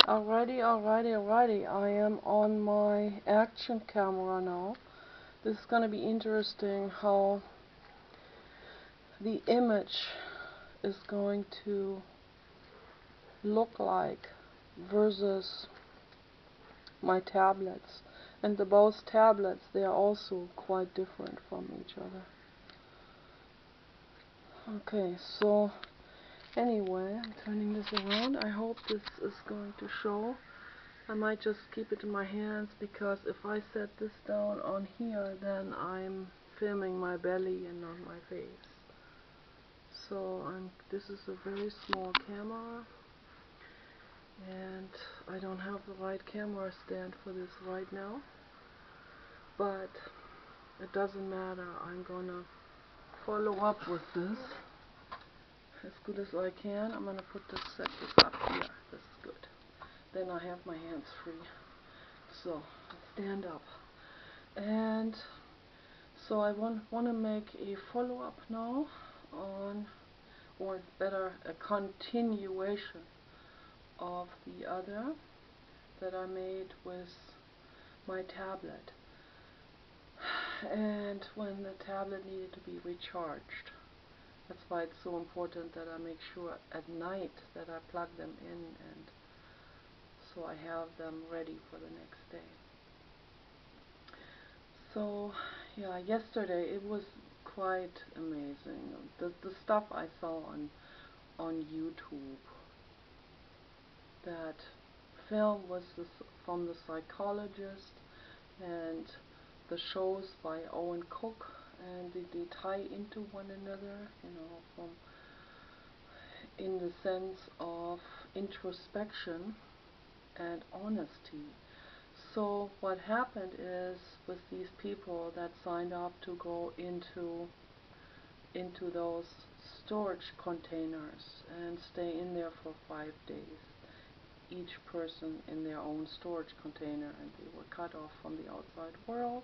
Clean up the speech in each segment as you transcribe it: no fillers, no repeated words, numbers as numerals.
Alrighty. I am on my action camera now. This is going to be interesting how the image is going to look like versus my tablets. And the both tablets, they are also quite different from each other. Okay, so anyway, I'm turning this around. I hope this is going to show. I might just keep it in my hands because if I set this down on here, then I'm filming my belly and not my face. So this is a very small camera, and I don't have the right camera stand for this right now, but it doesn't matter. I'm gonna follow up with this as good as I can. I'm gonna set this up here. This is good. Then I have my hands free. So stand up, and so I want to make a follow-up now on, or better, a continuation of the other that I made with my tablet, and when the tablet needed to be recharged. That's why it's so important that I make sure at night that I plug them in, and so I have them ready for the next day. So yeah, yesterday it was quite amazing. The stuff I saw on YouTube. That film was from The Psychologist, and the shows by Owen Cook, and they tie into one another, from in the sense of introspection and honesty. So what happened is, with these people that signed up to go into those storage containers and stay in there for 5 days, each person in their own storage container, and they were cut off from the outside world,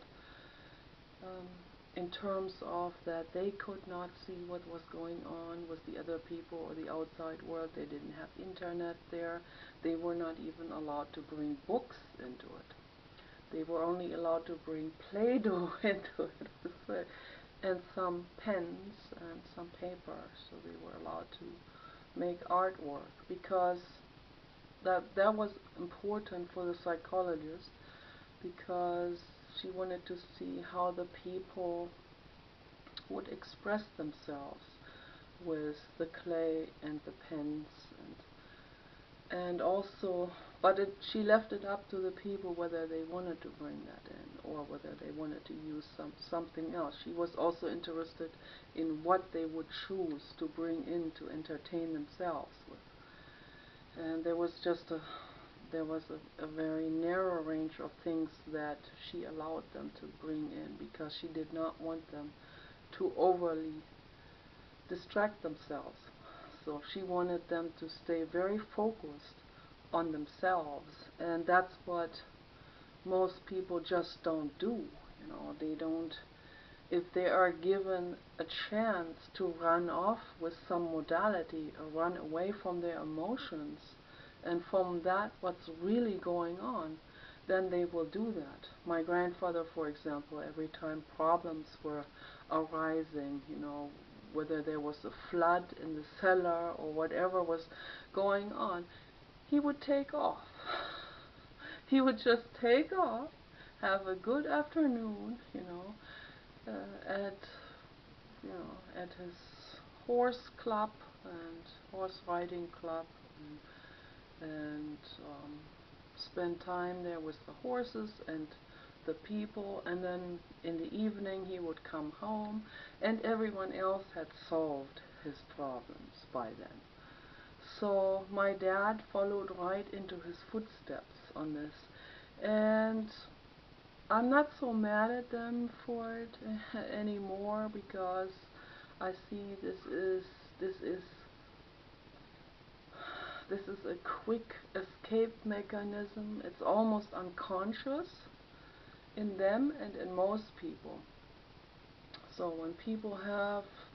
in terms of that they could not see what was going on with the other people or the outside world. They didn't have internet there. They were not even allowed to bring books into it. They were only allowed to bring Play-Doh into it, and some pens and some paper, so they were allowed to make artwork, because that was important for the psychologist, because she wanted to see how the people would express themselves with the clay and the pens, and also, but she left it up to the people whether they wanted to bring that in or whether they wanted to use something else. She was also interested in what they would choose to bring in to entertain themselves with. And there was a very narrow range of things that she allowed them to bring in, because she did not want them to overly distract themselves. So she wanted them to stay very focused on themselves, and that's what most people just don't do. They don't, if they are given a chance to run off with some modality or run away from their emotions and from that what's really going on, then they will do that. My grandfather, for example, every time problems were arising, whether there was a flood in the cellar or whatever was going on, he would take off. He would just take off, have a good afternoon, at at his horse club and horse riding club, and spend time there with the horses and the people, and then in the evening he would come home, and everyone else had solved his problems by then. So my dad followed right into his footsteps on this, and I'm not so mad at them for it anymore, because I see this is a quick escape mechanism. It's almost unconscious in them and in most people. So when people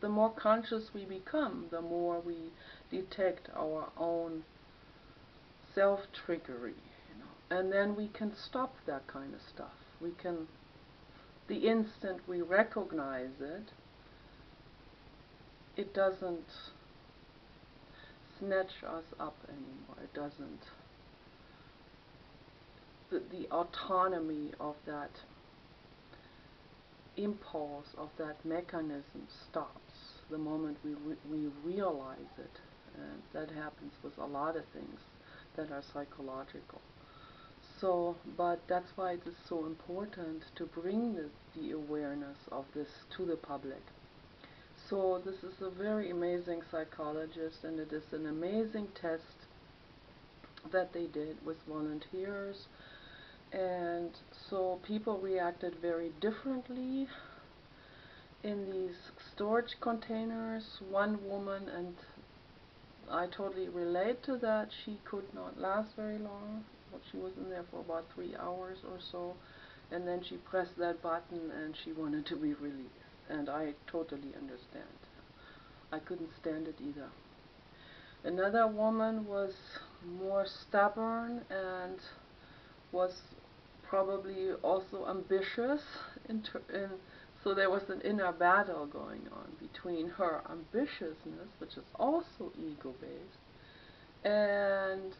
the more conscious we become, the more we detect our own self-trickery, and then we can stop that kind of stuff. We can, the instant we recognize it, it doesn't snatch us up anymore. It doesn't, the autonomy of that impulse, of that mechanism stops the moment we realize it. And that happens with a lot of things that are psychological. So, but that's why it is so important to bring the awareness of this to the public. So this is a very amazing psychologist, and it is an amazing test that they did with volunteers. And so people reacted very differently in these storage containers. One woman, and I totally relate to that, she could not last very long. She was in there for about 3 hours or so, and then she pressed that button and she wanted to be released. And I totally understand. I couldn't stand it either. Another woman was more stubborn and was probably also ambitious, so there was an inner battle going on between her ambitiousness, which is also ego-based, and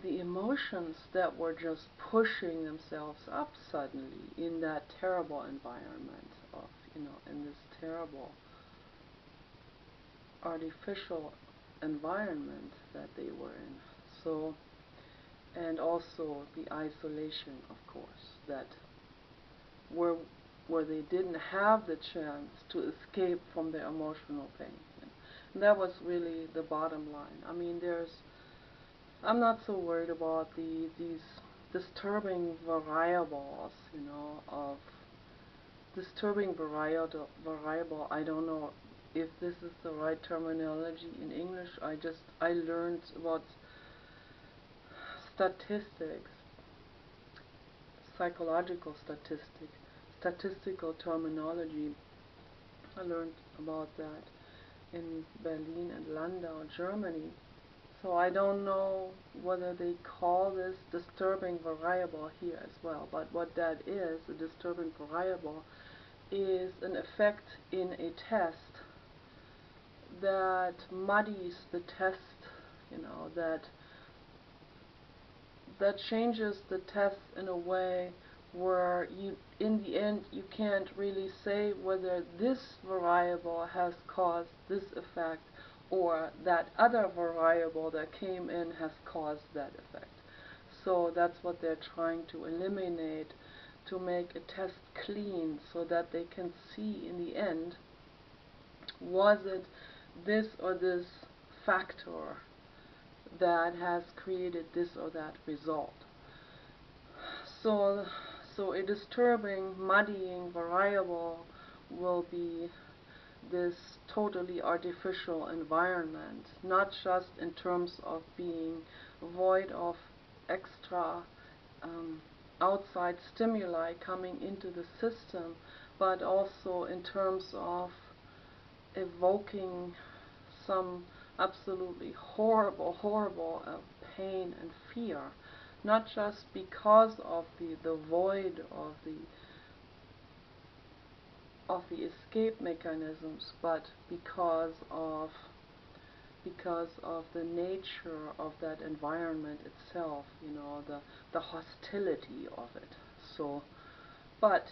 the emotions that were just pushing themselves up suddenly in that terrible environment of, in this terrible artificial environment that they were in. So, and also the isolation, of course, that where they didn't have the chance to escape from their emotional pain. And that was really the bottom line. I mean, I'm not so worried about these disturbing variables, of disturbing variable. I don't know if this is the right terminology in English. I learned about statistics, psychological statistical terminology. I learned about that in Berlin and Landau, Germany. So I don't know whether they call this disturbing variable here as well, but what that is, a disturbing variable, is an effect in a test that muddies the test, that changes the test in a way where in the end, you can't really say whether this variable has caused this effect or that other variable that came in has caused that effect. So that's what they're trying to eliminate, to make a test clean so that they can see in the end, was it this or this factor that has created this or that result. So a disturbing, muddying variable will be this totally artificial environment, not just in terms of being void of extra outside stimuli coming into the system, but also in terms of evoking some absolutely horrible pain and fear, not just because of the void of the escape mechanisms, but because of the nature of that environment itself, the hostility of it. So, but,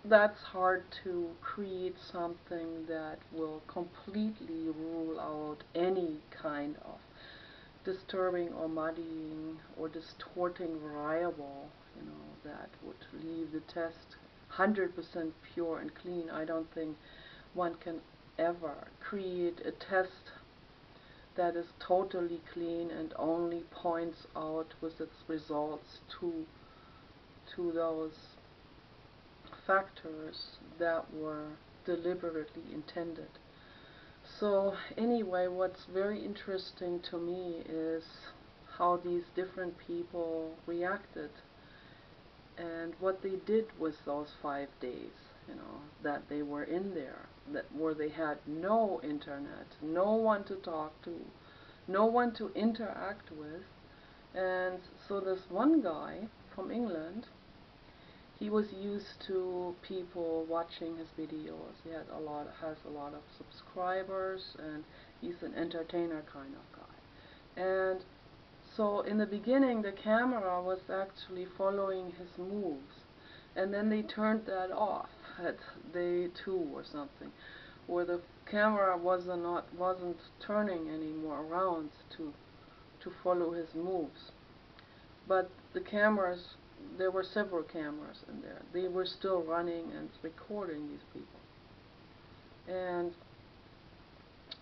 that's hard to create something that will completely rule out any kind of disturbing or muddying or distorting variable, that would leave the test 100% pure and clean. I don't think one can ever create a test that is totally clean and only points out with its results to those factors that were deliberately intended. So anyway, what's very interesting to me is how these different people reacted and what they did with those 5 days, that they were in there, where they had no internet, no one to talk to, no one to interact with. And so this one guy from England, he was used to people watching his videos. He has a lot of subscribers, and he's an entertainer kind of guy. And so in the beginning, the camera was actually following his moves, and then they turned that off at day 2 or something, where the camera wasn't turning anymore around to follow his moves. But the cameras, there were several cameras in there. They were still running and recording these people. And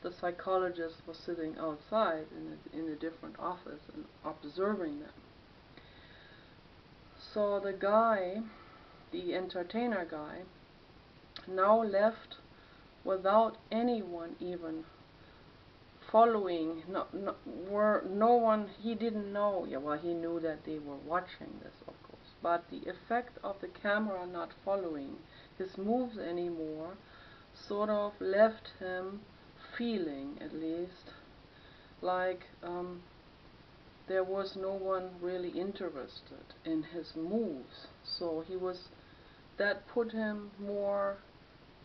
the psychologist was sitting outside in a different office and observing them. So the guy, the entertainer guy, now left without anyone even following. No one, he didn't know. Yeah, well, he knew that they were watching this, of course. But the effect of the camera not following his moves anymore sort of left him feeling, at least, like there was no one really interested in his moves. So that put him more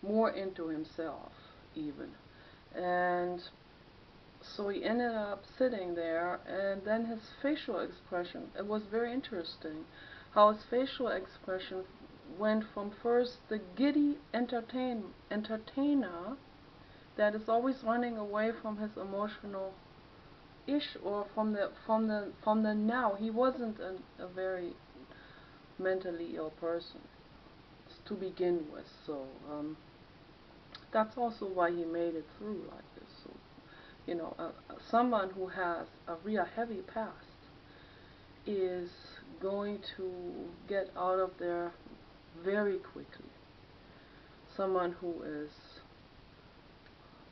into himself even. And so he ended up sitting there, and then his facial expression, it was very interesting how his facial expression went from first the giddy entertainer that is always running away from his emotional or from the now. He wasn't a very mentally ill person to begin with, so that's also why he made it through like this. So, you know, someone who has a real heavy past is going to get out of there very quickly. Someone who is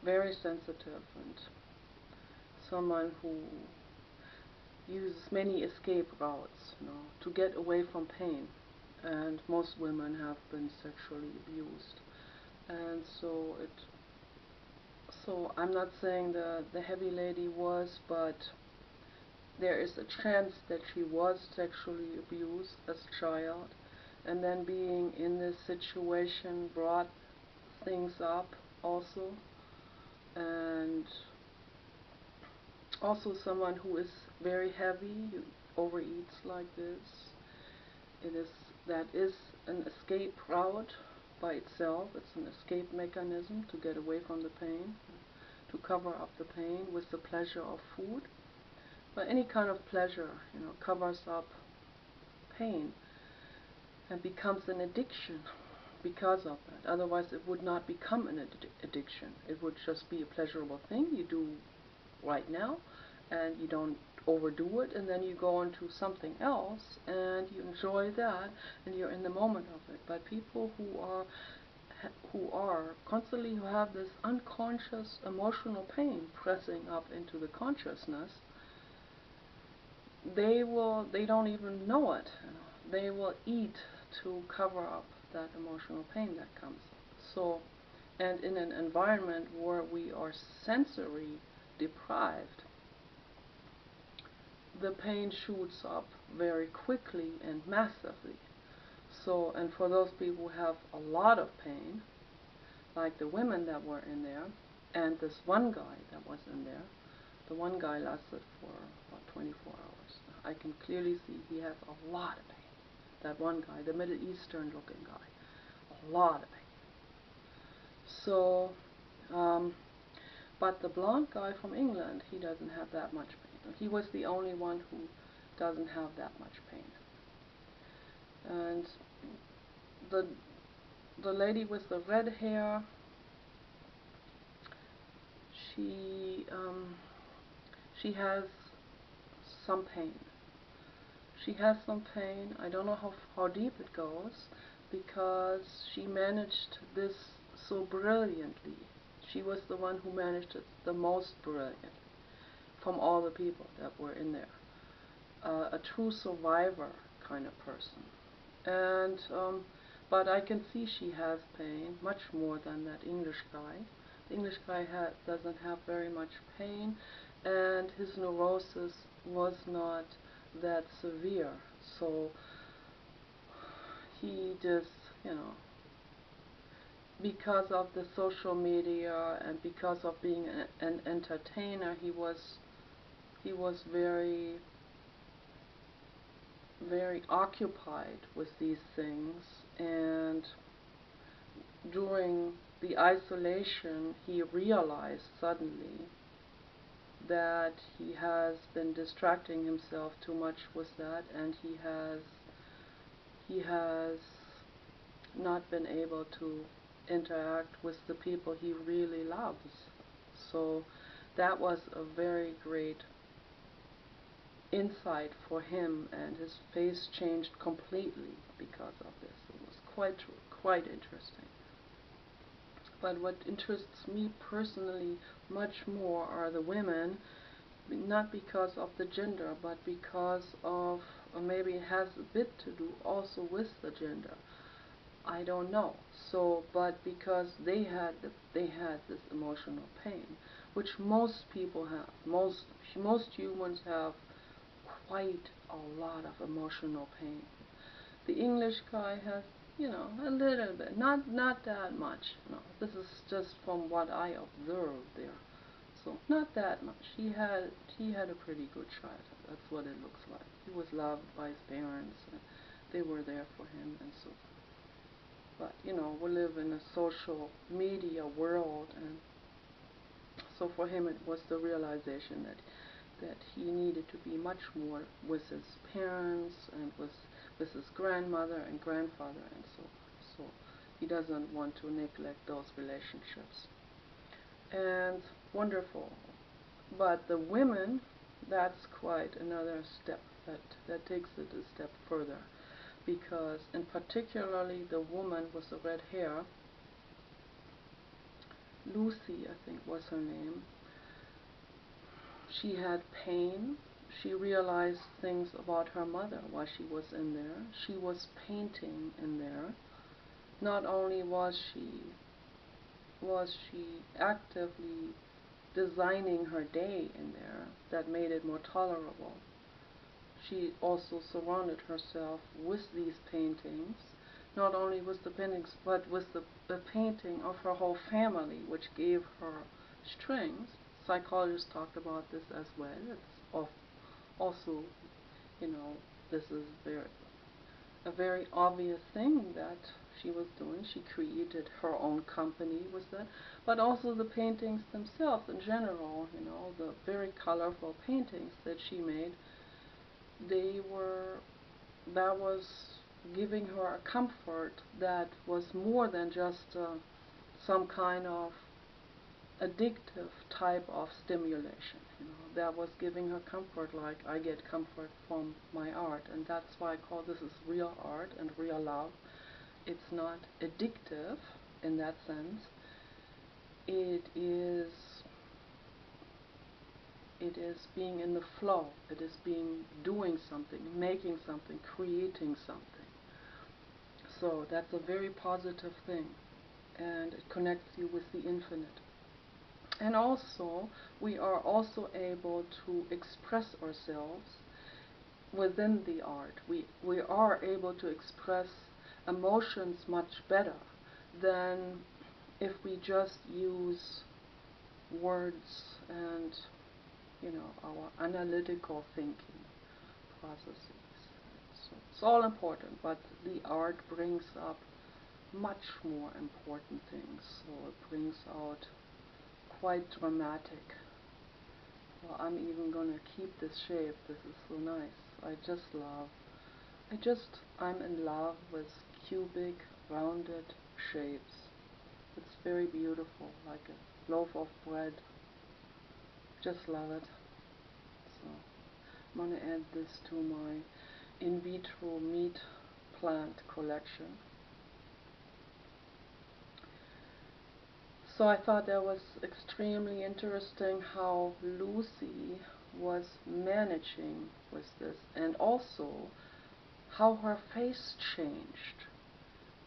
very sensitive, and someone who uses many escape routes, to get away from pain. And most women have been sexually abused, and so I'm not saying the heavy lady was, but there is a chance that she was sexually abused as a child, and then being in this situation brought things up also. And also someone who is very heavy, who overeats like this, that is an escape route by itself. It's an escape mechanism to get away from the pain, to cover up the pain with the pleasure of food. But any kind of pleasure, covers up pain and becomes an addiction because of that. Otherwise it would not become an addiction. It would just be a pleasurable thing you do right now, and you don't overdo it, and then you go on to something else and you enjoy that and you're in the moment of it. But people who are constantly, who have this unconscious emotional pain pressing up into the consciousness, they don't even know it. They will eat to cover up that emotional pain that comes. So, and in an environment where we are sensory deprived, the pain shoots up very quickly and massively. So, and for those people who have a lot of pain, like the women that were in there, and this one guy that was in there, the one guy lasted for about 24 hours. I can clearly see he has a lot of pain. That one guy, the Middle Eastern looking guy, a lot of pain. So, but the blonde guy from England, he doesn't have that much pain. He was the only one who doesn't have that much pain. And the lady with the red hair, she has some pain. She has some pain. I don't know how deep it goes, because she managed this so brilliantly. She was the one who managed it the most brilliantly from all the people that were in there. A true survivor kind of person. And but I can see she has pain, much more than that English guy. The English guy doesn't have very much pain, and and his neurosis was not that severe. So he just, you know, because of the social media and because of being an entertainer, he was very occupied with these things, and during the isolation he realized suddenly that he has been distracting himself too much with that, and he has not been able to interact with the people he really loves. So that was a very great insight for him, and his face changed completely because of this. It was quite interesting. But what interests me personally much more are the women, not because of the gender, but because of, or maybe it has a bit to do also with the gender. I don't know. So, but because they had this emotional pain, which most people have. Most humans have quite a lot of emotional pain. The English guy has, you know, a little bit, not that much. No, this is just from what I observed there. So not that much. He had a pretty good childhood. That's what it looks like. He was loved by his parents, and they were there for him, and so forth. But you know, we live in a social media world, and so for him it was the realization that he needed to be much more with his parents and with his grandmother and grandfather and so forth. So he doesn't want to neglect those relationships. And wonderful. But the women, that's quite another step. That takes it a step further, because, and particularly the woman with the red hair, Lucy, I think was her name, she had pain. She realized things about her mother while she was in there. She was painting in there. Not only was she actively designing her day in there that made it more tolerable, she also surrounded herself with these paintings, not only with the paintings, but with the painting of her whole family, which gave her strength. Psychologists talk about this as well. It's also, you know, this is a very obvious thing that she was doing. She created her own company with that, but also the paintings themselves in general, you know, the very colorful paintings that she made, that was giving her a comfort that was more than just some kind of addictive type of stimulation. You know, that was giving her comfort, like I get comfort from my art, and that's why I call this is real art and real love. It's not addictive in that sense. It is being in the flow. It is being doing something, making something, creating something. So that's a very positive thing, and it connects you with the infinite. And also, we are also able to express ourselves within the art. We are able to express emotions much better than if we just use words and, you know, our analytical thinking processes. So it's all important, but the art brings up much more important things. So it brings out quite dramatic. Well, I'm even gonna keep this shape. This is so nice. I'm in love with cubic, rounded shapes. It's very beautiful, like a loaf of bread. Just love it. So I'm gonna add this to my in vitro meat plant collection. So I thought that was extremely interesting how Lucy was managing with this, and also how her face changed,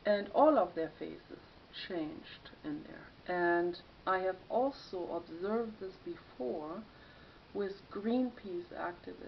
and all of their faces changed in there. And I have also observed this before with Greenpeace activists.